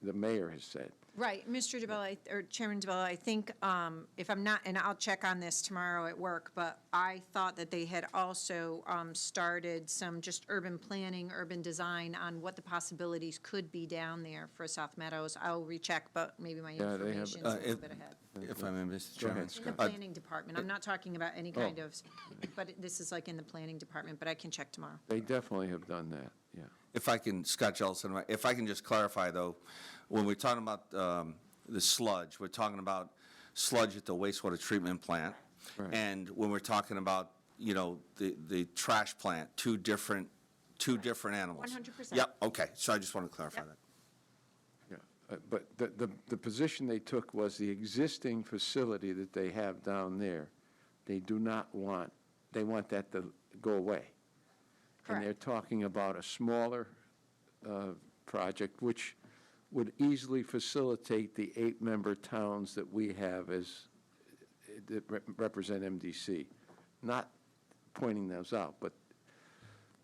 the mayor has said. Right, Mr. DeBella, or Chairman DeBella, I think, if I'm not, and I'll check on this tomorrow at work, but I thought that they had also started some just urban planning, urban design on what the possibilities could be down there for South Meadows. I'll recheck, but maybe my information is a little bit ahead. If I may, Mr. Chairman. In the planning department, I'm not talking about any kind of, but this is like in the planning department, but I can check tomorrow. They definitely have done that, yeah. If I can, Scott Jellison, if I can just clarify, though, when we're talking about the sludge, we're talking about sludge at the wastewater treatment plant. Right. And when we're talking about, the trash plant, two different animals. 100%. Yep, okay, so I just want to clarify that. Yeah, but the position they took was the existing facility that they have down there, they do not want, they want that to go away. Correct. And they're talking about a smaller project, which would easily facilitate the 8-member towns that we have that represent MDC. Not pointing those out, but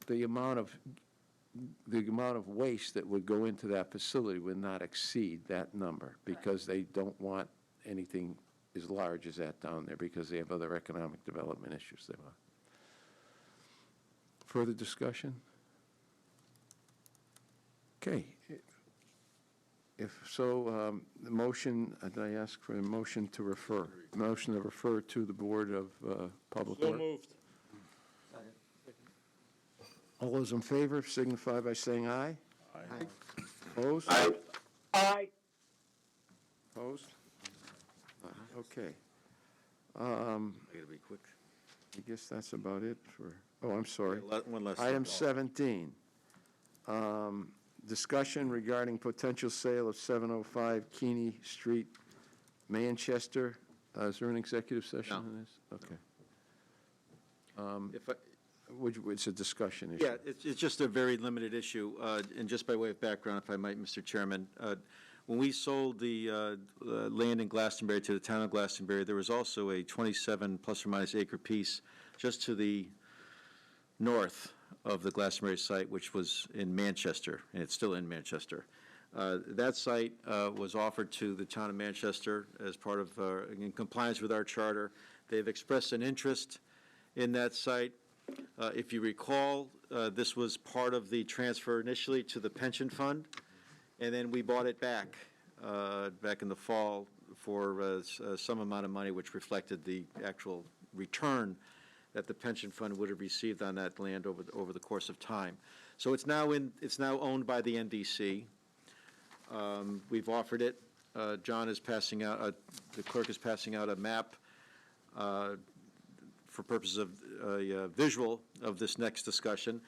the amount of waste that would go into that facility would not exceed that number, because they don't want anything as large as that down there, because they have other economic development issues they want. Further discussion? Okay. If so, the motion, did I ask for a motion to refer? Motion to refer to the Board of Public Works? So moved. All those in favor signify by saying aye. Aye. Opposed? Aye. Opposed? Okay. I gotta be quick. I guess that's about it for, oh, I'm sorry. One last. Item 17, discussion regarding potential sale of 705 Keeney Street, Manchester. Is there an executive session on this? Okay. If I, It's a discussion issue. Yeah, it's just a very limited issue, and just by way of background, if I might, Mr. Chairman, when we sold the land in Glastonbury to the town of Glastonbury, there was also a 27 plus or minus acre piece just to the north of the Glastonbury site, which was in Manchester, and it's still in Manchester. That site was offered to the town of Manchester as part of, in compliance with our charter. They've expressed an interest in that site. If you recall, this was part of the transfer initially to the pension fund, and then we bought it back back in the fall for some amount of money which reflected the actual return that the pension fund would have received on that land over the course of time. So it's now owned by the NDC. We've offered it. John is passing out, the clerk is passing out a map for purposes of a visual of this next discussion.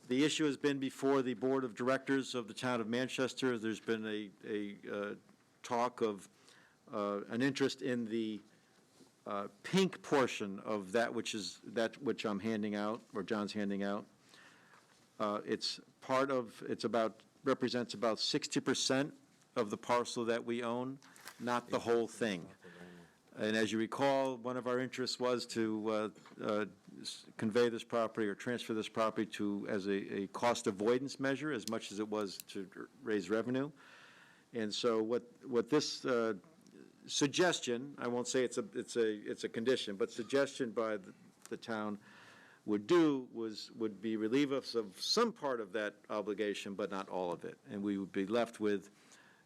The issue has been before the Board of Directors of the town of Manchester. There's been a talk of an interest in the pink portion of that which I'm handing out, or John's handing out. Represents about 60% of the parcel that we own, not the whole thing. And as you recall, one of our interests was to convey this property or transfer this property as a cost avoidance measure as much as it was to raise revenue. And so what this suggestion, I won't say it's a condition, but suggestion by the town would be relieve us of some part of that obligation, but not all of it. And we would be left with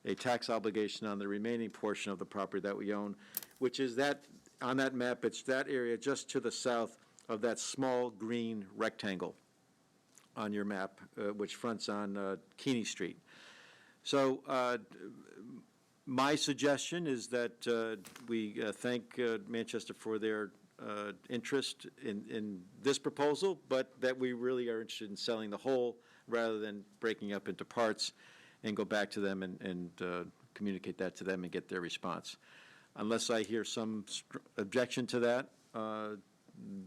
a tax obligation on the remaining portion of the property that we own, which is that, on that map, it's that area just to the south of that small green rectangle on your map, which fronts on Keeney Street. So my suggestion is that we thank Manchester for their interest in this proposal, but that we really are interested in selling the whole rather than breaking up into parts, and go back to them and communicate that to them and get their response. Unless I hear some objection to that,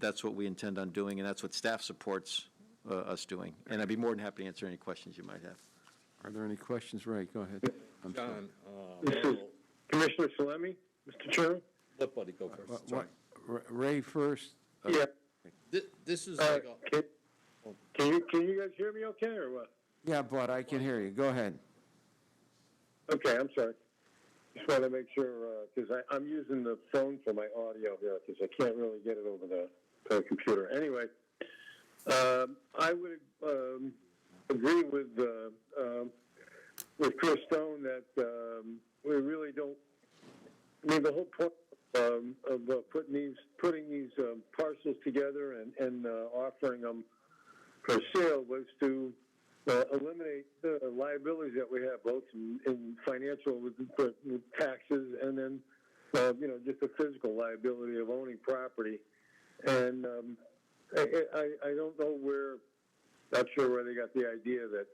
that's what we intend on doing, and that's what staff supports us doing. And I'd be more than happy to answer any questions you might have. Are there any questions? Ray, go ahead. I'm sorry. John, This is Commissioner Salemi, Mr. Chairman? let Buddy go first. Ray first. Yeah. This is like a, Can you guys hear me okay, or what? Yeah, Bud, I can hear you. Go ahead. Okay, I'm sorry. Just want to make sure, because I'm using the phone for my audio here, because I can't really get it over the computer. Anyway, I would agree with Chris Stone that we really don't. I mean, the whole point of putting these parcels together and offering them for sale was to eliminate the liabilities that we have, both in financial with taxes, and then just the physical liability of owning property. And I don't know not sure where they got the idea that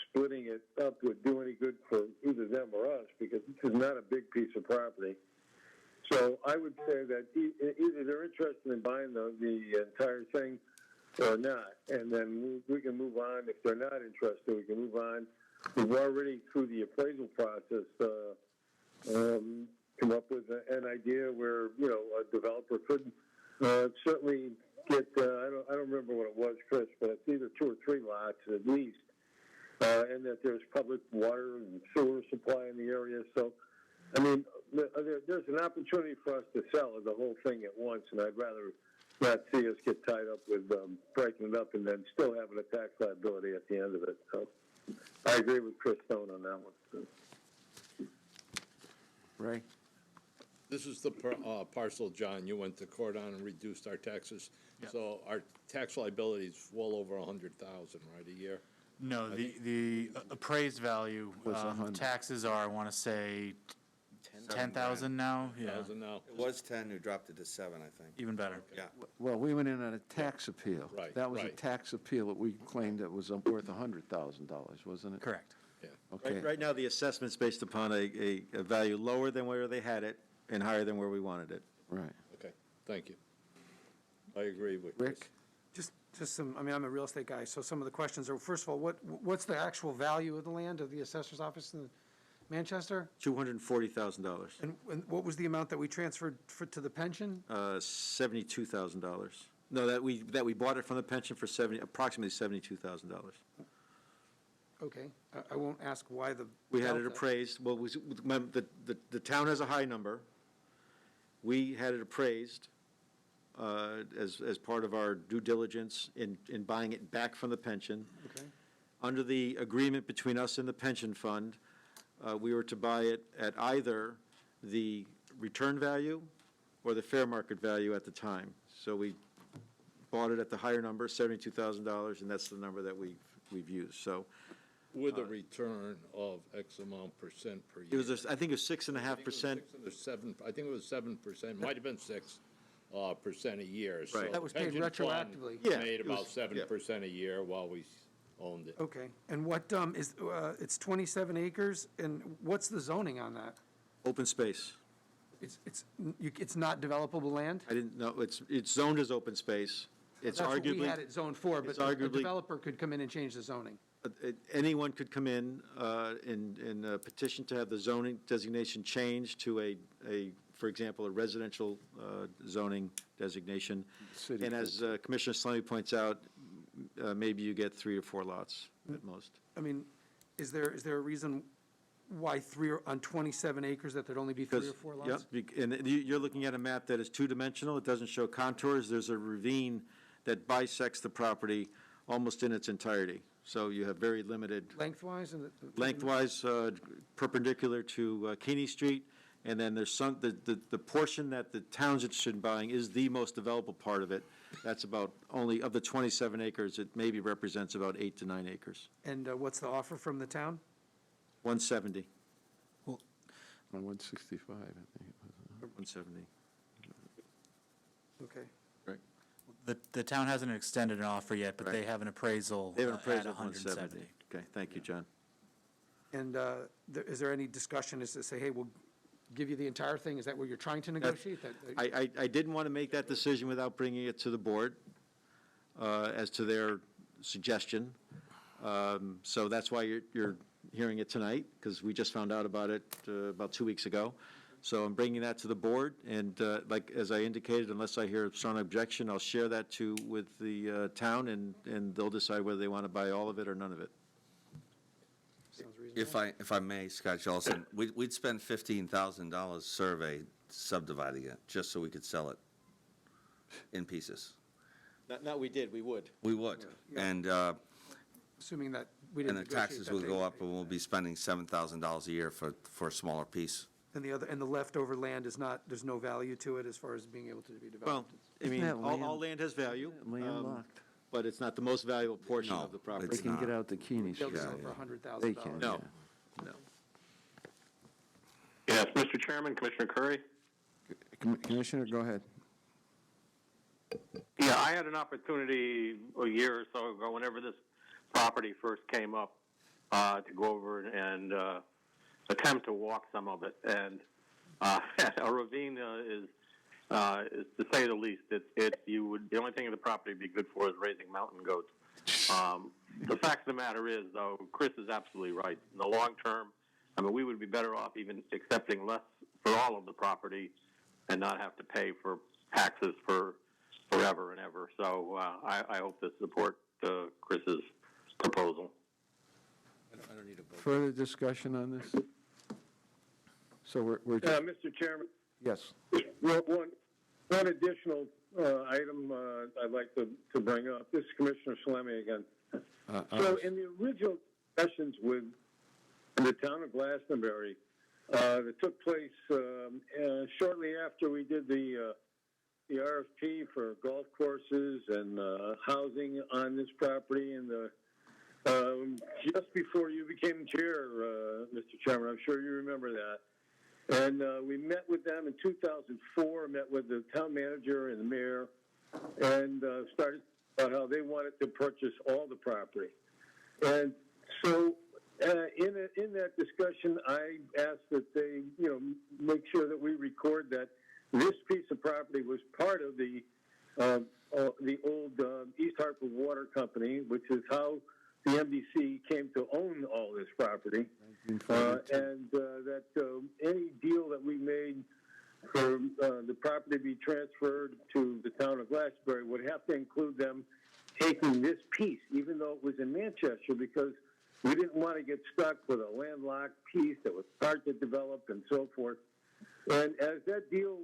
splitting it up would do any good for either them or us, because this is not a big piece of property. So I would say that either they're interested in buying the entire thing or not, and then we can move on. If they're not interested, we can move on. We've already, through the appraisal process, come up with an idea where a developer could certainly get. I don't remember what it was, Chris, but it's either 2 or 3 lots at least, and that there's public water and sewer supply in the area. So, I mean, there's an opportunity for us to sell the whole thing at once, and I'd rather not see us get tied up with breaking it up and then still having a tax liability at the end of it. So I agree with Chris Stone on that one. Ray? this is the parcel, John, you went to court on and reduced our taxes. So our tax liability is well over 100,000, right, a year? No, the appraised value, Was 100. taxes are, I want to say, 10,000 now? Yeah, 1,000 now? It was 10, we dropped it to 7, I think. even better. Yeah. Well, we went in on a tax appeal. Right, That was a right. tax appeal that we claimed that was worth $100,000, wasn't it? Correct. Yeah. Okay. Right now, the assessment's based upon a value lower than where they had it and higher than where we wanted it. Right. Okay, thank you. I agree with Chris. Rick? Just some, I mean, I'm a real estate guy, so some of the questions are, first of all, what's the actual value of the land of the assessor's office in Manchester? $240,000, And what was the amount that we transferred to the pension? $72,000. No, that we bought it from the pension for approximately $72,000. Okay, I won't ask why the. We had it delta. appraised, well, the town has a high number. We had it appraised as part of our due diligence in buying it back from the pension. Okay. Under the agreement between us and the pension fund, we were to buy it at either the return value or the fair market value at the time. So we bought it at the higher number, $72,000, and that's the number that we've used. So With a return of X amount percent per year. it was, I think it was 6.5%. I think it was 7%, might have been 6% a year. So Right. That was paid pension fund retroactively. Yeah, Made it was- about 7% a year while we owned it. Okay, and what, it's 27 acres, and what's the zoning on that? Open space. It's not developable land? I didn't know, it's zoned as open space. It's That's what we arguably, had it zoned for, but it's a arguably- developer could come in and change the zoning. anyone could come in and petition to have the zoning designation changed to for example, a residential zoning designation. City And as Commissioner Slemmy points out, maybe you get 3 or 4 lots at most. I mean, is there a reason why on 27 acres that there'd only be 3 or 4 lots? Yep, and you're looking at a map that is two-dimensional, it doesn't show contours, there's a ravine that bisects the property almost in its entirety. So you have very limited, Lengthwise? lengthwise perpendicular to Keeney Street, and then there's the portion that the town's interested in buying is the most developable part of it. That's about only, of the 27 acres, it maybe represents about 8 to 9 acres. And what's the offer from the town? 170, On 165, I think it was. 170. Okay. Right. The town hasn't extended an offer yet, but they have an appraisal They have an at appraisal of 170. 170. Okay, thank you, John. And is there any discussion as to say, hey, we'll give you the entire thing? Is that what you're trying to negotiate? I didn't want to make that decision without bringing it to the board as to their suggestion. So that's why you're hearing it tonight, because we just found out about it about 2 weeks ago. So I'm bringing that to the board, and like, as I indicated, unless I hear a strong objection, I'll share that with the town, and they'll decide whether they want to buy all of it or none of it. Sounds reasonable. If I may, Scott Jellison, we'd spend $15,000 survey subdividing it, just so we could sell it in pieces. Not we did, we would. We would, and Assuming that we didn't the negotiate taxes that will go thing. up, and we'll be spending $7,000 a year for a smaller piece. And the leftover land is not, there's no value to it as far as being able to be Well, developed? I mean, that all land has value. Landlocked. But it's not the most valuable portion No, of the property. it's They can get not. out to Keeney They'll Street. sell it for They $100,000. can. No, yeah. no. Yes, Mr. Chairman, Commissioner Curry. Commissioner, go ahead. Yeah, I had an opportunity a year or so ago, whenever this property first came up, to go over and attempt to walk some of it. And a ravine is to say the least. The only thing in the property would be good for is raising mountain goats. The fact of the matter is, though, Chris is absolutely right. In the long term, I mean, we would be better off even accepting less for all of the property and not have to pay for taxes for forever and ever. So I hope to support Chris's proposal. I don't need a vote. Further discussion on this? So we're just, Mr. Chairman, yes. one additional item I'd like to bring up. This is Commissioner Slemmy again. So in the original discussions with the town of Glastonbury that took place shortly after we did the RFP for golf courses and housing on this property, and just before you became chair, Mr. Chairman, I'm sure you remember that. And we met with them in 2004, met with the town manager and the mayor, and started about how they wanted to purchase all the property. And so in that discussion, I asked that they, make sure that we record that this piece of property was part of the old East Hartford Water Company, which is how the MDC came to own all this property. And that any deal that we made for the property to be transferred to the town of Glastonbury would have to include them taking this piece, even though it was in Manchester, because we didn't want to get stuck with a landlocked piece that was hard to develop and so forth. And as that deal,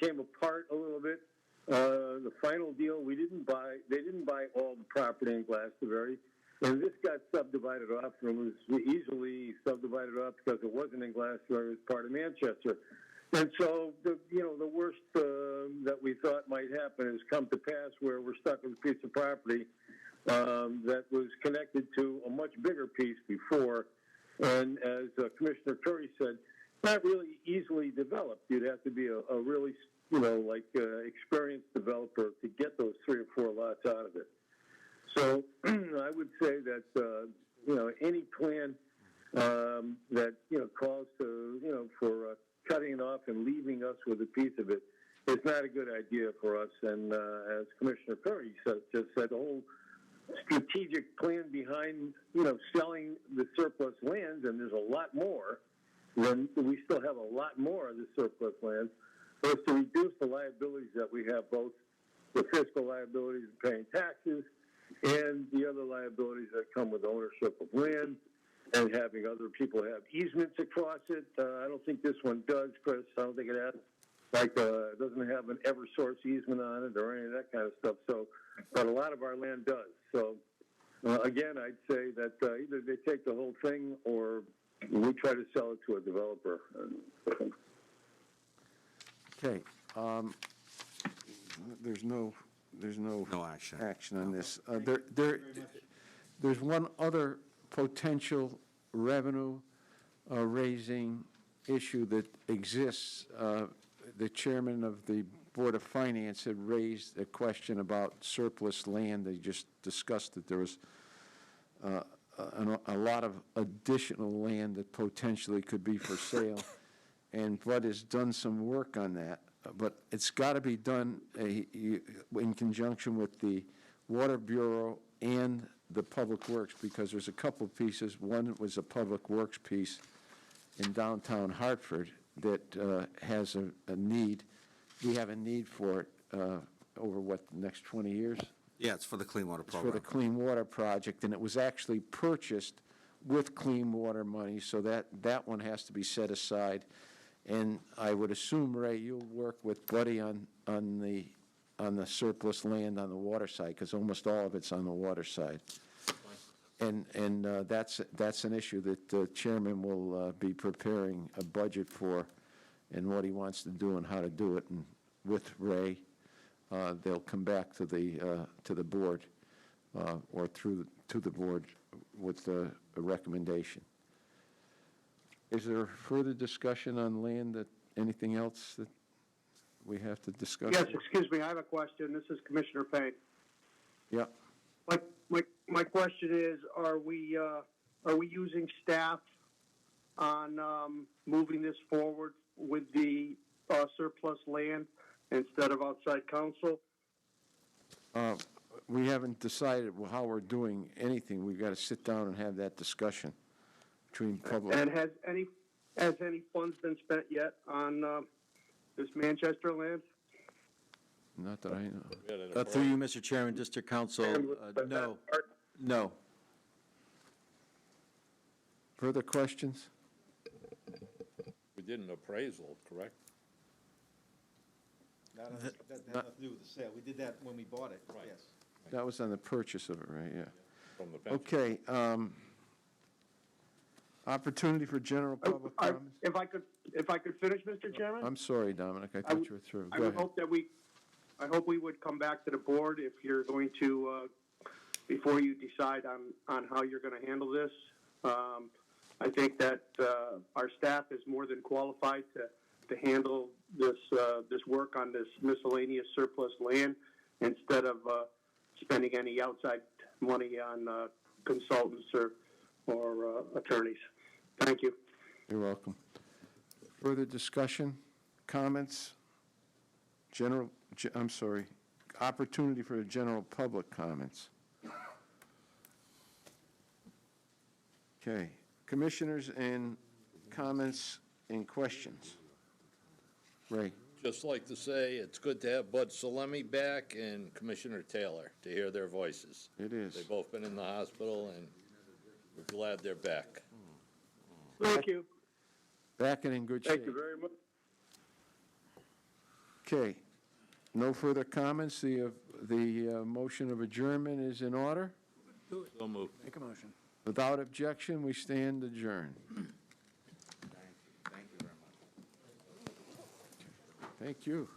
came apart a little bit, the final deal, they didn't buy all the property in Glastonbury. And this got subdivided off, and it was easily subdivided off because it wasn't in Glasgow, it was part of Manchester. And so, the worst that we thought might happen has come to pass, where we're stuck with a piece of property that was connected to a much bigger piece before. And as Commissioner Curry said, not really easily developed. You'd have to be a really, experienced developer to get those 3 or 4 lots out of it. So I would say that, any plan that, calls to, for cutting it off and leaving us with a piece of it is not a good idea for us. And as Commissioner Curry just said, the whole strategic plan behind, selling the surplus lands, and there's a lot more, then we still have a lot more of the surplus lands, was to reduce the liabilities that we have, both the fiscal liabilities of paying taxes and the other liabilities that come with ownership of land and having other people have easements across it. I don't think this one does, Chris. I don't think it has. It doesn't have an Eversource easement on it or any of that kind of stuff. So, but a lot of our land does. So, again, I'd say that either they take the whole thing or we try to sell it to a developer. Okay. There's no action on this. There's one other potential revenue raising issue that exists. The chairman of the Board of Finance had raised a question about surplus land. They just discussed that there was a lot of additional land that potentially could be for sale, and Bud has done some work on that. But it's got to be done in conjunction with the Water Bureau and the Public Works, because there's a couple of pieces. One was a Public Works piece in downtown Hartford that has a need. We have a need for it over, the next 20 years? Yeah, it's for the Clean Water It's Program. for the Clean Water Project, and it was actually purchased with clean water money, so that one has to be set aside. And I would assume, Ray, you'll work with Buddy on the surplus land on the water side, because almost all of it's on the water side. And that's an issue that the chairman will be preparing a budget for, and what he wants to do and how to do it. And with Ray, they'll come back to the board or to the board with a recommendation. Is there further discussion on land? Anything else that we have to discuss? Yes, excuse me, I have a question. This is Commissioner Payne. Yeah. My question is, are we using staff on moving this forward with the surplus land instead of outside counsel? We haven't decided how we're doing anything. We've got to sit down and have that discussion between public. And has any funds been spent yet on this Manchester land? Not that I know. Through you, Mr. Chairman, District Council, no. No. Further questions? We did an appraisal, correct? That had nothing to do with the sale. We did that when we bought it, yes. That was on the purchase of it, right? Yeah. From the pension. Okay. Opportunity for general public comments? If I could finish, Mr. Chairman? I'm sorry, Dominic, I thought you were through. I Go would ahead. hope we would come back to the board if you're going to, before you decide on how you're going to handle this. I think that our staff is more than qualified to handle this work on this miscellaneous surplus land instead of spending any outside money on consultants or attorneys. Thank you. You're welcome. Further discussion, comments? Opportunity for the general public comments. Okay, commissioners and comments and questions. Ray. Just like to say, it's good to have Bud Salemi back and Commissioner Taylor, to hear their voices. It is. They've both been in the hospital, and we're glad they're back. Thank you. Back and in good shape. Thank you very much. Okay, no further comments. The motion of adjournment is in order. So moved. Make a motion. Without objection, we stand adjourned. Thank you very much. Thank you.